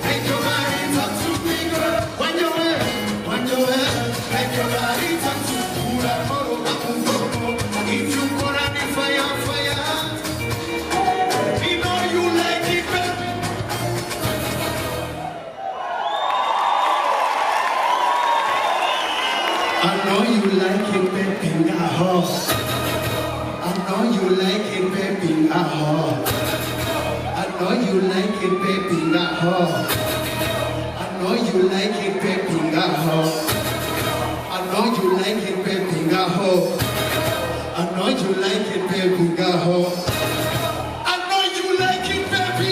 make your body talk to me, girl. When you're here, make your body talk to pura moro, moro. If you gonna be fire, we know you like it, baby. I know you like it, baby. I know you like it, baby. I know you like it, baby. I know you like it, baby. I know you like it, baby. I know you like it, baby. I know you like it, baby.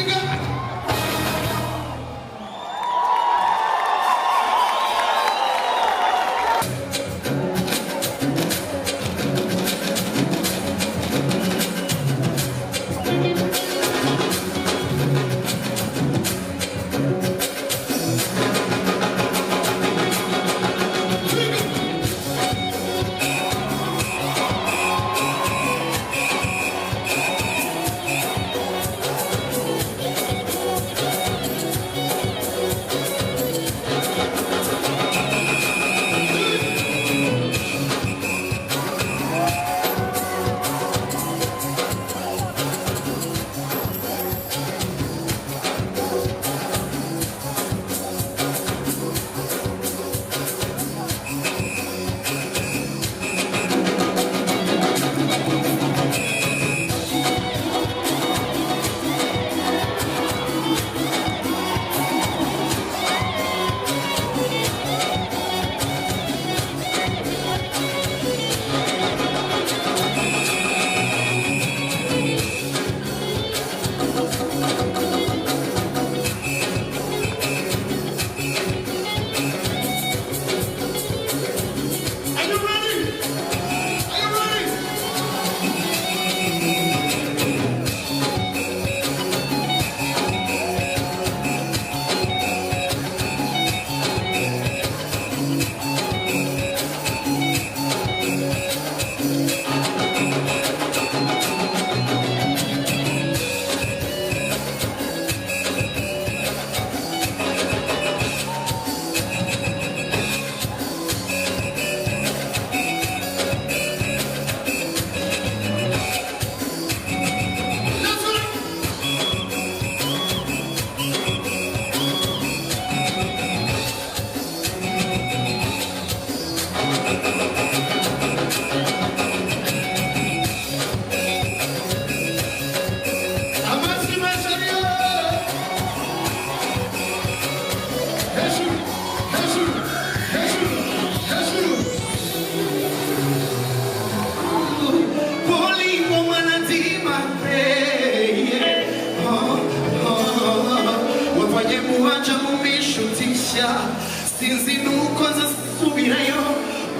Sinzi nuko zasubirayo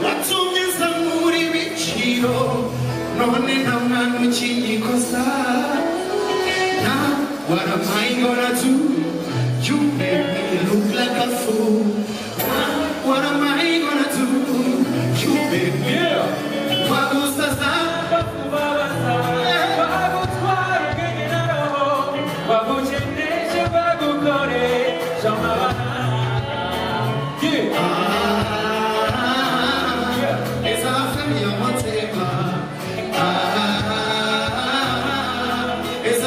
watumye zamura ibiciro none nta mwana ukinyikoza. Now what am I gonna do? You make me look like a fool. Now what am I gonna do? You make me wagusaza wagucheneshe wagukore jamabana. It's a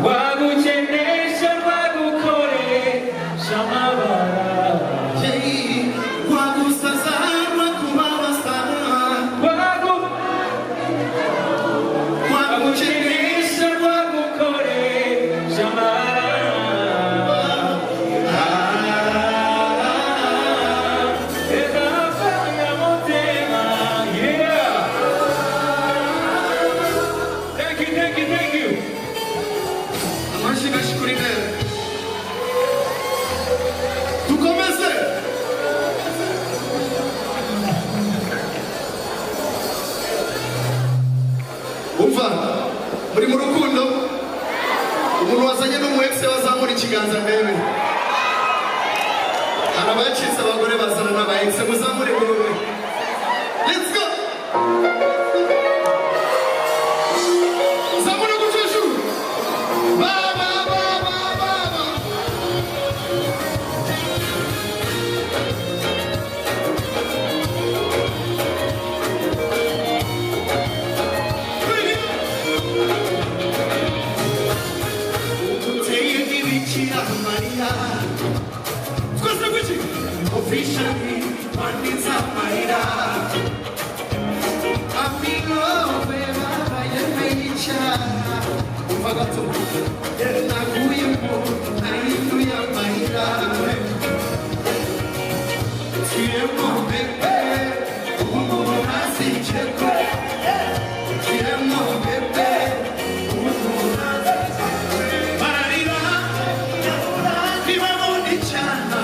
wagukenesha wagukoresha amabara wagusaza wakubabaza wagukenesha wagukoresha muri mu rukundo umuntu wazanye n'umuhetse wazamura ikiganza mbere arabacitse abagore bazana n'abahetse muzamure muri we let's go zamura guceshu baba baba baba officially one is up my amigo beba bayemecha uvagato na kuyemo ayidu ya mahira tiemo bebe umo nasi cheko tiemo bebe umo nasi mararira viva monichana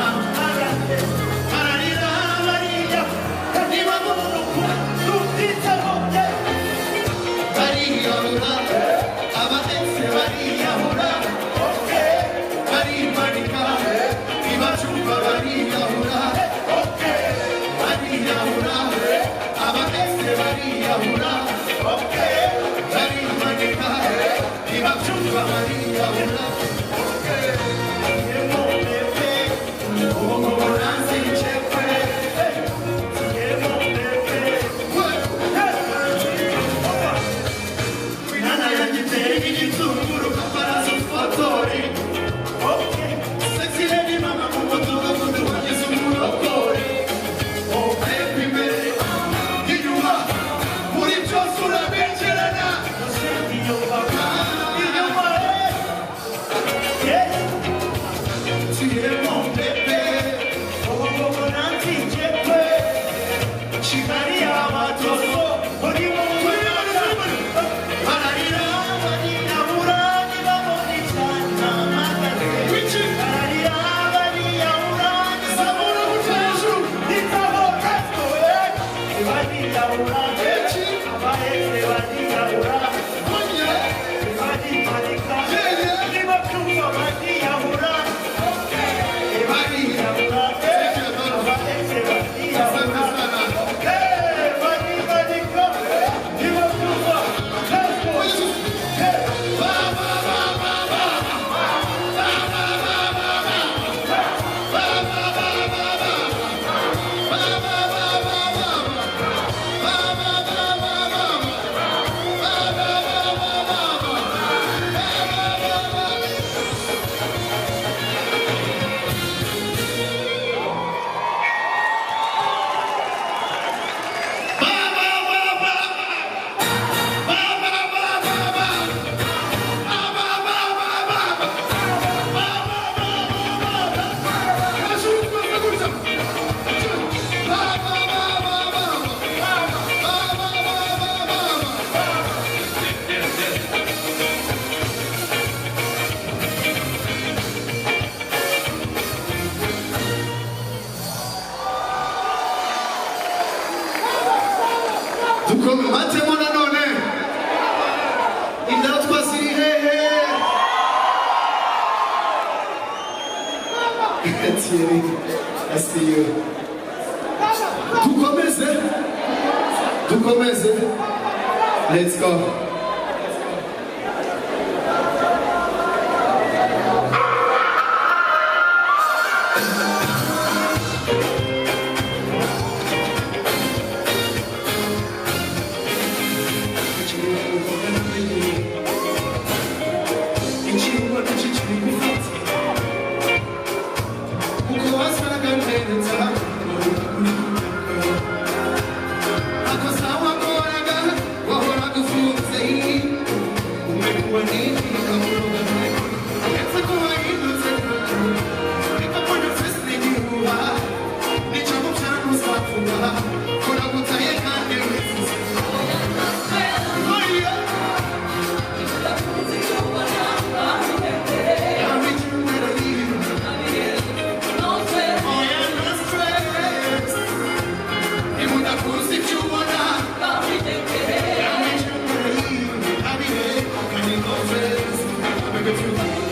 I see you. Tukomeze. Let's go. twebwe